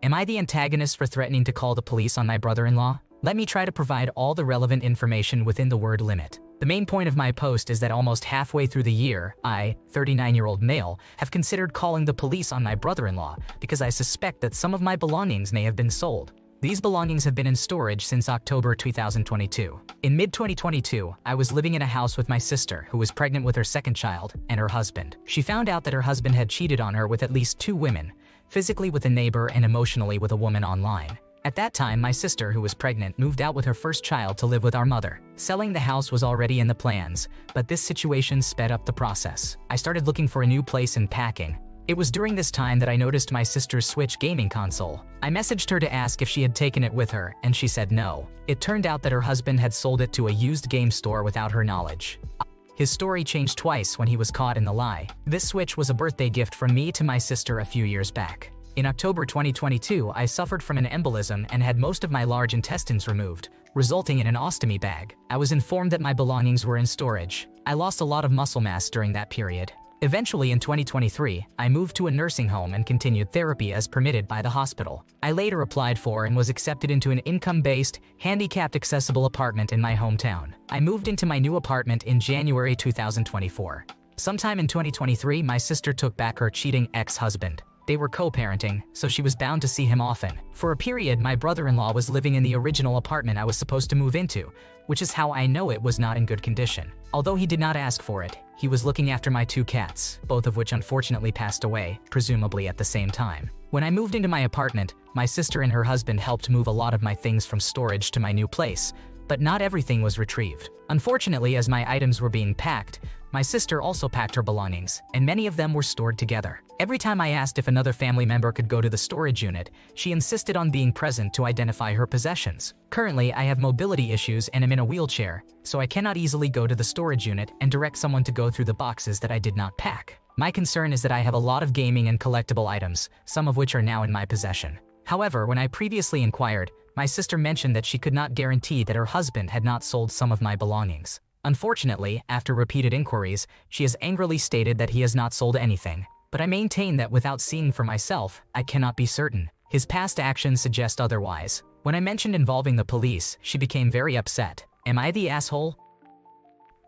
Am I the antagonist for threatening to call the police on my brother-in-law? Let me try to provide all the relevant information within the word limit. The main point of my post is that almost halfway through the year, I, 39-year-old male, have considered calling the police on my brother-in-law because I suspect that some of my belongings may have been sold. These belongings have been in storage since October 2022. In mid-2022, I was living in a house with my sister, who was pregnant with her second child, and her husband. She found out that her husband had cheated on her with at least 2 women, physically with a neighbor and emotionally with a woman online. At that time, my sister, who was pregnant, moved out with her first child to live with our mother. Selling the house was already in the plans, but this situation sped up the process. I started looking for a new place and packing. It was during this time that I noticed my sister's Switch gaming console. I messaged her to ask if she had taken it with her, and she said no. It turned out that her husband had sold it to a used game store without her knowledge. His story changed twice when he was caught in the lie. This Switch was a birthday gift from me to my sister a few years back. In October 2022, I suffered from an embolism and had most of my large intestines removed, resulting in an ostomy bag. I was informed that my belongings were in storage. I lost a lot of muscle mass during that period. Eventually, in 2023, I moved to a nursing home and continued therapy as permitted by the hospital. I later applied for and was accepted into an income-based, handicapped-accessible apartment in my hometown. I moved into my new apartment in January 2024. Sometime in 2023, my sister took back her cheating ex-husband. They were co-parenting, so she was bound to see him often. For a period, my brother-in-law was living in the original apartment I was supposed to move into, which is how I know it was not in good condition. Although he did not ask for it, he was looking after my 2 cats, both of which unfortunately passed away, presumably at the same time. When I moved into my apartment, my sister and her husband helped move a lot of my things from storage to my new place, but not everything was retrieved. Unfortunately, as my items were being packed, my sister also packed her belongings, and many of them were stored together. Every time I asked if another family member could go to the storage unit, she insisted on being present to identify her possessions. Currently, I have mobility issues and am in a wheelchair, so I cannot easily go to the storage unit and direct someone to go through the boxes that I did not pack. My concern is that I have a lot of gaming and collectible items, some of which are now in my possession. However, when I previously inquired, my sister mentioned that she could not guarantee that her husband had not sold some of my belongings. Unfortunately, after repeated inquiries, she has angrily stated that he has not sold anything. But I maintain that without seeing for myself, I cannot be certain. His past actions suggest otherwise. When I mentioned involving the police, she became very upset. Am I the asshole?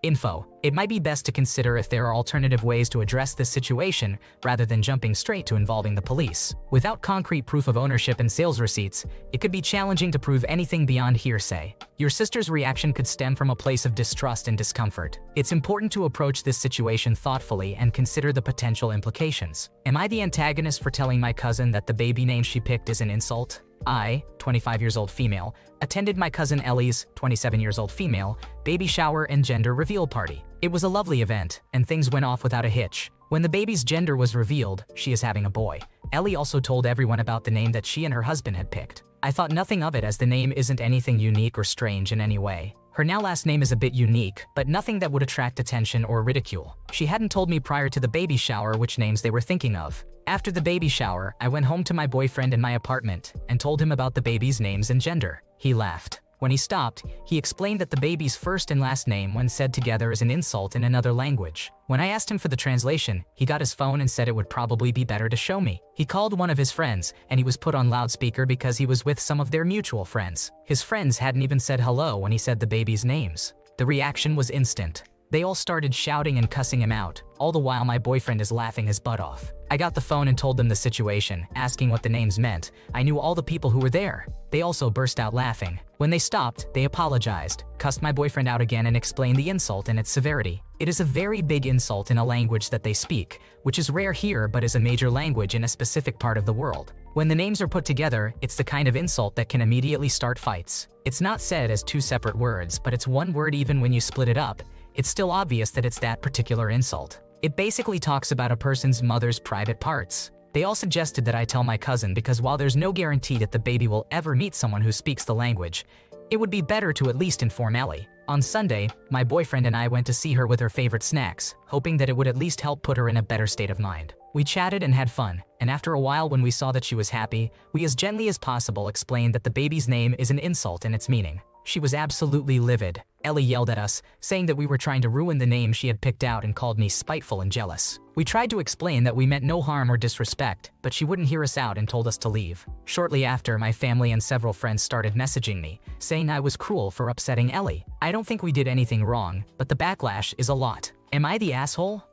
Info. It might be best to consider if there are alternative ways to address this situation rather than jumping straight to involving the police. Without concrete proof of ownership and sales receipts, it could be challenging to prove anything beyond hearsay. Your sister's reaction could stem from a place of distrust and discomfort. It's important to approach this situation thoughtfully and consider the potential implications. Am I the antagonist for telling my cousin that the baby name she picked is an insult? I, 25 years old female, attended my cousin Ellie's, 27 years old female, baby shower and gender reveal party. It was a lovely event, and things went off without a hitch. When the baby's gender was revealed, she is having a boy. Ellie also told everyone about the name that she and her husband had picked. I thought nothing of it as the name isn't anything unique or strange in any way. Her now last name is a bit unique, but nothing that would attract attention or ridicule. She hadn't told me prior to the baby shower which names they were thinking of. After the baby shower, I went home to my boyfriend in my apartment and told him about the baby's names and gender. He laughed. When he stopped, he explained that the baby's first and last name when said together is an insult in another language. When I asked him for the translation, he got his phone and said it would probably be better to show me. He called one of his friends, and he was put on loudspeaker because he was with some of their mutual friends. His friends hadn't even said hello when he said the baby's names. The reaction was instant. They all started shouting and cussing him out, all the while my boyfriend is laughing his butt off. I got the phone and told them the situation, asking what the names meant. I knew all the people who were there. They also burst out laughing. When they stopped, they apologized, cussed my boyfriend out again and explained the insult and its severity. It is a very big insult in a language that they speak, which is rare here but is a major language in a specific part of the world. When the names are put together, it's the kind of insult that can immediately start fights. It's not said as 2 separate words, but it's one word even when you split it up. It's still obvious that it's that particular insult. It basically talks about a person's mother's private parts. They all suggested that I tell my cousin because while there's no guarantee that the baby will ever meet someone who speaks the language, it would be better to at least inform Ellie. On Sunday, my boyfriend and I went to see her with her favorite snacks, hoping that it would at least help put her in a better state of mind. We chatted and had fun, and after a while when we saw that she was happy, we as gently as possible explained that the baby's name is an insult in its meaning. She was absolutely livid. Ellie yelled at us, saying that we were trying to ruin the name she had picked out and called me spiteful and jealous. We tried to explain that we meant no harm or disrespect, but she wouldn't hear us out and told us to leave. Shortly after, my family and several friends started messaging me, saying I was cruel for upsetting Ellie. I don't think we did anything wrong, but the backlash is a lot. Am I the asshole?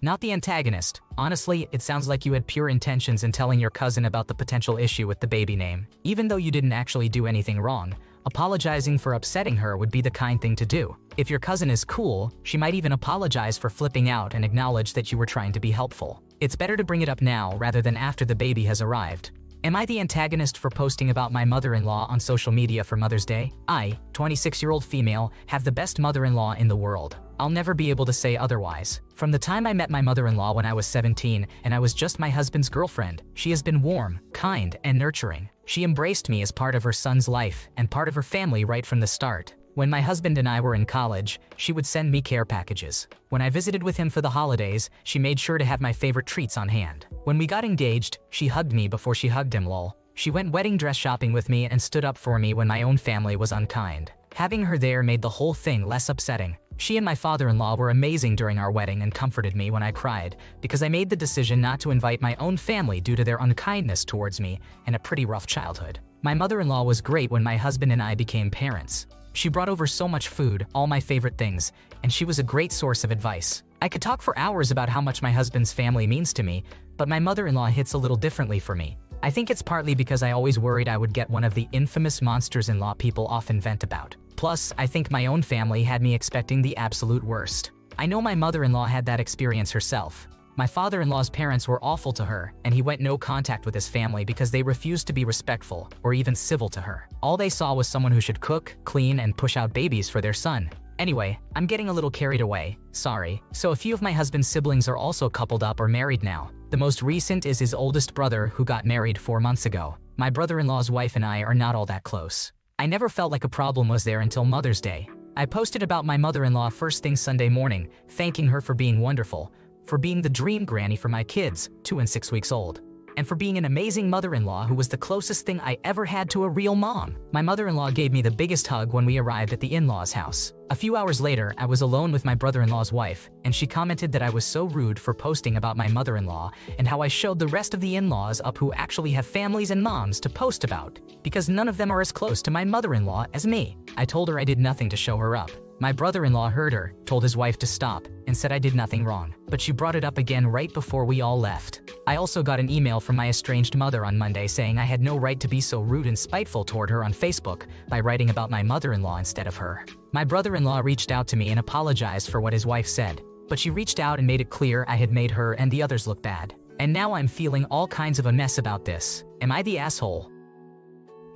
Not the antagonist. Honestly, it sounds like you had pure intentions in telling your cousin about the potential issue with the baby name. Even though you didn't actually do anything wrong, apologizing for upsetting her would be the kind thing to do. If your cousin is cool, she might even apologize for flipping out and acknowledge that you were trying to be helpful. It's better to bring it up now rather than after the baby has arrived. Am I the antagonist for posting about my mother-in-law on social media for Mother's Day? I, 26-year-old female, have the best mother-in-law in the world. I'll never be able to say otherwise. From the time I met my mother-in-law when I was 17 and I was just my husband's girlfriend, she has been warm, kind, and nurturing. She embraced me as part of her son's life and part of her family right from the start. When my husband and I were in college, she would send me care packages. When I visited with him for the holidays, she made sure to have my favorite treats on hand. When we got engaged, she hugged me before she hugged him, lol. She went wedding dress shopping with me and stood up for me when my own family was unkind. Having her there made the whole thing less upsetting. She and my father-in-law were amazing during our wedding and comforted me when I cried, because I made the decision not to invite my own family due to their unkindness towards me and a pretty rough childhood. My mother-in-law was great when my husband and I became parents. She brought over so much food, all my favorite things, and she was a great source of advice. I could talk for hours about how much my husband's family means to me, but my mother-in-law hits a little differently for me. I think it's partly because I always worried I would get one of the infamous monsters-in-law people often vent about. Plus, I think my own family had me expecting the absolute worst. I know my mother-in-law had that experience herself. My father-in-law's parents were awful to her, and he went no contact with his family because they refused to be respectful or even civil to her. All they saw was someone who should cook, clean, and push out babies for their son. Anyway, I'm getting a little carried away, sorry. So a few of my husband's siblings are also coupled up or married now. The most recent is his oldest brother who got married 4 months ago. My brother-in-law's wife and I are not all that close. I never felt like a problem was there until Mother's Day. I posted about my mother-in-law first thing Sunday morning, thanking her for being wonderful, for being the dream granny for my kids, 2 and 6 weeks old, and for being an amazing mother-in-law who was the closest thing I ever had to a real mom. My mother-in-law gave me the biggest hug when we arrived at the in-laws' house. A few hours later, I was alone with my brother-in-law's wife, and she commented that I was so rude for posting about my mother-in-law and how I showed the rest of the in-laws up who actually have families and moms to post about, because none of them are as close to my mother-in-law as me. I told her I did nothing to show her up. My brother-in-law heard her, told his wife to stop, and said I did nothing wrong. But she brought it up again right before we all left. I also got an email from my estranged mother on Monday saying I had no right to be so rude and spiteful toward her on Facebook by writing about my mother-in-law instead of her. My brother-in-law reached out to me and apologized for what his wife said, but she reached out and made it clear I had made her and the others look bad. And now I'm feeling all kinds of a mess about this. Am I the asshole?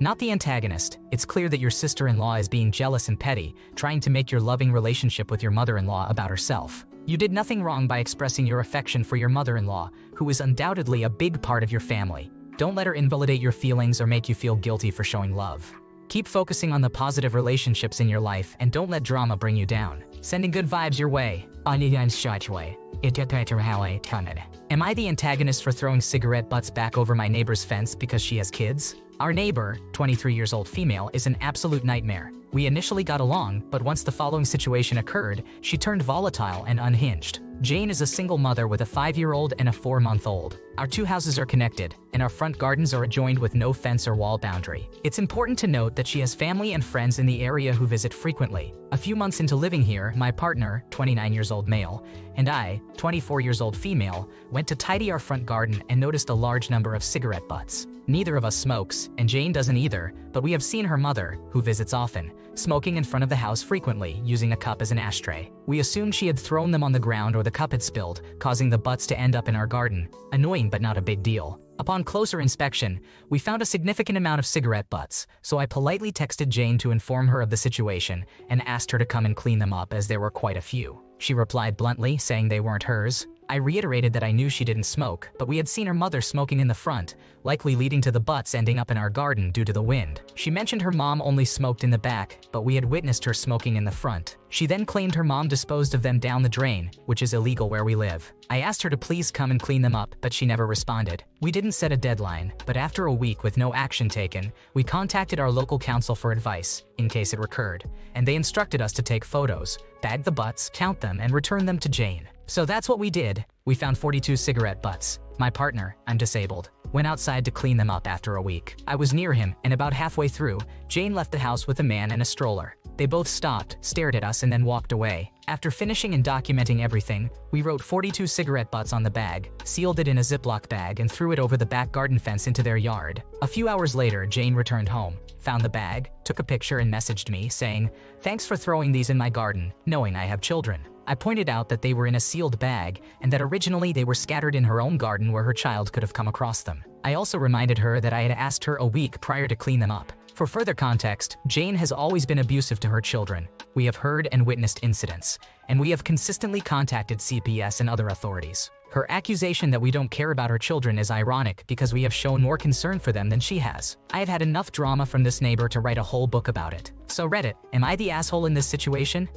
Not the antagonist. It's clear that your sister-in-law is being jealous and petty, trying to make your loving relationship with your mother-in-law about herself. You did nothing wrong by expressing your affection for your mother-in-law, who is undoubtedly a big part of your family. Don't let her invalidate your feelings or make you feel guilty for showing love. Keep focusing on the positive relationships in your life and don't let drama bring you down. Sending good vibes your way. Am I the antagonist for throwing cigarette butts back over my neighbor's fence because she has kids? Our neighbor, 23 years old female, is an absolute nightmare. We initially got along, but once the following situation occurred, she turned volatile and unhinged. Jane is a single mother with a 5-year-old and a 4-month-old. Our 2 houses are connected, and our front gardens are adjoined with no fence or wall boundary. It's important to note that she has family and friends in the area who visit frequently. A few months into living here, my partner, 29 years old male, and I, 24 years old female, went to tidy our front garden and noticed a large number of cigarette butts. Neither of us smokes, and Jane doesn't either, but we have seen her mother, who visits often, smoking in front of the house frequently, using a cup as an ashtray. We assumed she had thrown them on the ground or the cup had spilled, causing the butts to end up in our garden. Annoying but not a big deal. Upon closer inspection, we found a significant amount of cigarette butts, so I politely texted Jane to inform her of the situation and asked her to come and clean them up as there were quite a few. She replied bluntly, saying they weren't hers. I reiterated that I knew she didn't smoke, but we had seen her mother smoking in the front, likely leading to the butts ending up in our garden due to the wind. She mentioned her mom only smoked in the back, but we had witnessed her smoking in the front. She then claimed her mom disposed of them down the drain, which is illegal where we live. I asked her to please come and clean them up, but she never responded. We didn't set a deadline, but after a week with no action taken, we contacted our local council for advice, in case it recurred, and they instructed us to take photos, bag the butts, count them, and return them to Jane. So that's what we did. We found 42 cigarette butts. My partner, I'm disabled, went outside to clean them up after a week. I was near him, and about halfway through, Jane left the house with a man and a stroller. They both stopped, stared at us, and then walked away. After finishing and documenting everything, we wrote 42 cigarette butts on the bag, sealed it in a Ziploc bag, and threw it over the back garden fence into their yard. A few hours later, Jane returned home, found the bag, took a picture, and messaged me saying, "Thanks for throwing these in my garden, knowing I have children." I pointed out that they were in a sealed bag and that originally they were scattered in her own garden where her child could have come across them. I also reminded her that I had asked her a week prior to clean them up. For further context, Jane has always been abusive to her children. We have heard and witnessed incidents, and we have consistently contacted CPS and other authorities. Her accusation that we don't care about her children is ironic because we have shown more concern for them than she has. I have had enough drama from this neighbor to write a whole book about it. So Reddit, am I the asshole in this situation?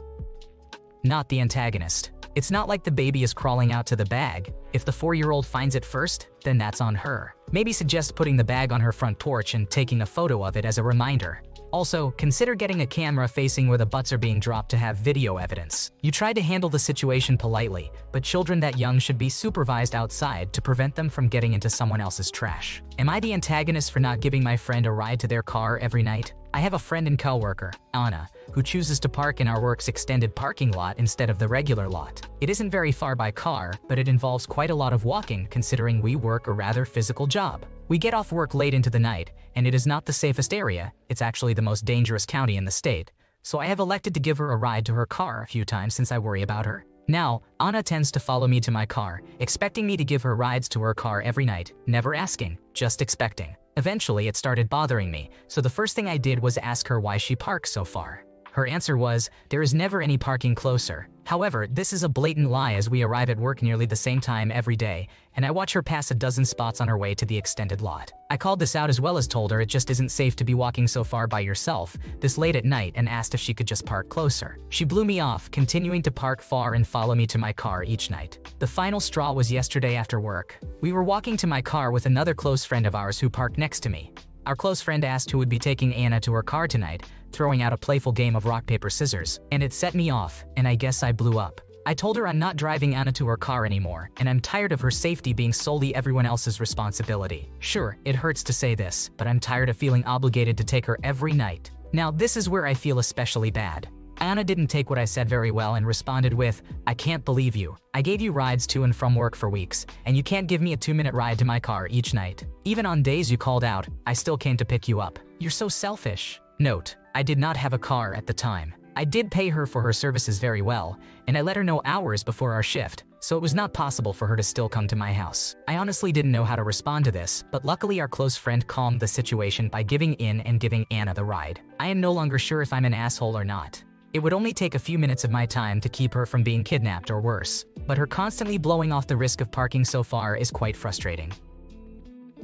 Not the antagonist. It's not like the baby is crawling out to the bag. If the 4-year-old finds it first, then that's on her. Maybe suggest putting the bag on her front porch and taking a photo of it as a reminder. Also, consider getting a camera facing where the butts are being dropped to have video evidence. You tried to handle the situation politely, but children that young should be supervised outside to prevent them from getting into someone else's trash. Am I the antagonist for not giving my friend a ride to their car every night? I have a friend and coworker, Aita, who chooses to park in our work's extended parking lot instead of the regular lot. It isn't very far by car, but it involves quite a lot of walking considering we work a rather physical job. We get off work late into the night, and it is not the safest area. It's actually the most dangerous county in the state. So I have elected to give her a ride to her car a few times since I worry about her. Now, Aita tends to follow me to my car, expecting me to give her rides to her car every night, never asking, just expecting. Eventually, it started bothering me, so the first thing I did was ask her why she parks so far. Her answer was, "There is never any parking closer." However, this is a blatant lie as we arrive at work nearly the same time every day, and I watch her pass a dozen spots on her way to the extended lot. I called this out as well as told her it just isn't safe to be walking so far by yourself this late at night and asked if she could just park closer. She blew me off, continuing to park far and follow me to my car each night. The final straw was yesterday after work. We were walking to my car with another close friend of ours who parked next to me. Our close friend asked who would be taking Aita to her car tonight, throwing out a playful game of rock, paper, scissors, and it set me off, and I guess I blew up. I told her I'm not driving Aita to her car anymore, and I'm tired of her safety being solely everyone else's responsibility. Sure, it hurts to say this, but I'm tired of feeling obligated to take her every night. Now, this is where I feel especially bad. Aita didn't take what I said very well and responded with, "I can't believe you. I gave you rides to and from work for weeks, and you can't give me a 2-minute ride to my car each night. Even on days you called out, I still came to pick you up. You're so selfish." Note, I did not have a car at the time. I did pay her for her services very well, and I let her know hours before our shift, so it was not possible for her to still come to my house. I honestly didn't know how to respond to this, but luckily our close friend calmed the situation by giving in and giving Aita the ride. I am no longer sure if I'm an asshole or not. It would only take a few minutes of my time to keep her from being kidnapped or worse, but her constantly blowing off the risk of parking so far is quite frustrating.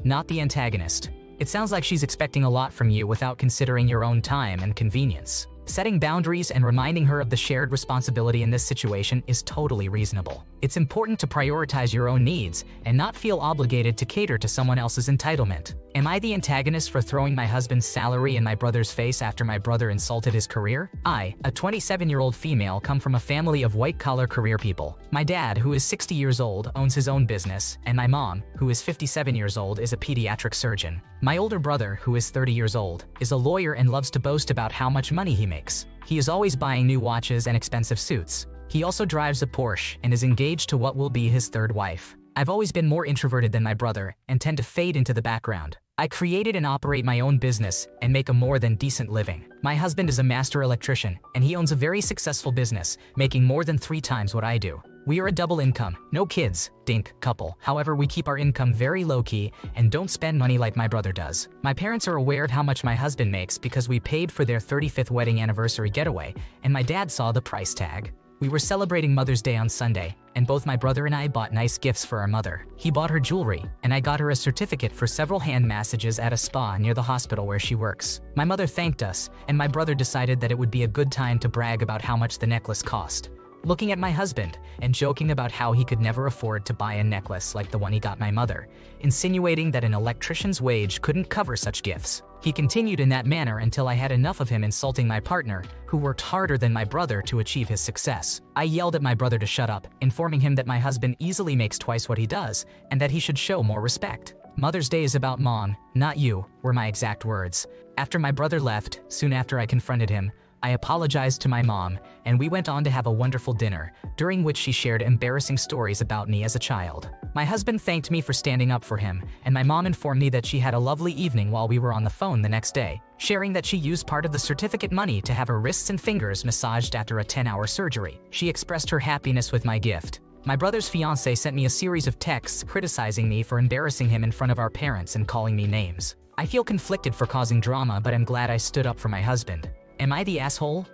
Not the antagonist. It sounds like she's expecting a lot from you without considering your own time and convenience. Setting boundaries and reminding her of the shared responsibility in this situation is totally reasonable. It's important to prioritize your own needs and not feel obligated to cater to someone else's entitlement. Am I the antagonist for throwing my husband's salary in my brother's face after my brother insulted his career? I, a 27-year-old female, come from a family of white-collar career people. My dad, who is 60 years old, owns his own business, and my mom, who is 57 years old, is a pediatric surgeon. My older brother, who is 30 years old, is a lawyer and loves to boast about how much money he makes. He is always buying new watches and expensive suits. He also drives a Porsche and is engaged to what will be his third wife. I've always been more introverted than my brother and tend to fade into the background. I created and operate my own business and make a more than decent living. My husband is a master electrician, and he owns a very successful business, making more than 3 times what I do. We are a double income, no kids, dink, couple. However, we keep our income very low-key and don't spend money like my brother does. My parents are aware of how much my husband makes because we paid for their 35th wedding anniversary getaway, and my dad saw the price tag. We were celebrating Mother's Day on Sunday, and both my brother and I bought nice gifts for our mother. He bought her jewelry, and I got her a certificate for several hand massages at a spa near the hospital where she works. My mother thanked us, and my brother decided that it would be a good time to brag about how much the necklace cost. Looking at my husband and joking about how he could never afford to buy a necklace like the one he got my mother, insinuating that an electrician's wage couldn't cover such gifts. He continued in that manner until I had enough of him insulting my partner, who worked harder than my brother to achieve his success. I yelled at my brother to shut up, informing him that my husband easily makes twice what he does and that he should show more respect. "Mother's Day is about Mom, not you," were my exact words. After my brother left, soon after I confronted him, I apologized to my mom, and we went on to have a wonderful dinner, during which she shared embarrassing stories about me as a child. My husband thanked me for standing up for him, and my mom informed me that she had a lovely evening while we were on the phone the next day, sharing that she used part of the certificate money to have her wrists and fingers massaged after a 10-hour surgery. She expressed her happiness with my gift. My brother's fiancé sent me a series of texts criticizing me for embarrassing him in front of our parents and calling me names. I feel conflicted for causing drama, but I'm glad I stood up for my husband. Am I the asshole?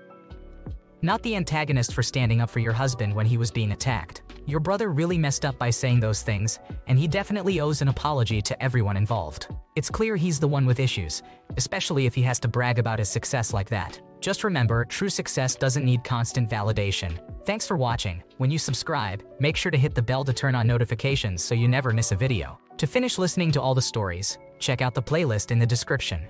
Not the antagonist for standing up for your husband when he was being attacked. Your brother really messed up by saying those things, and he definitely owes an apology to everyone involved. It's clear he's the one with issues, especially if he has to brag about his success like that. Just remember, true success doesn't need constant validation. Thanks for watching. When you subscribe, make sure to hit the bell to turn on notifications so you never miss a video. To finish listening to all the stories, check out the playlist in the description.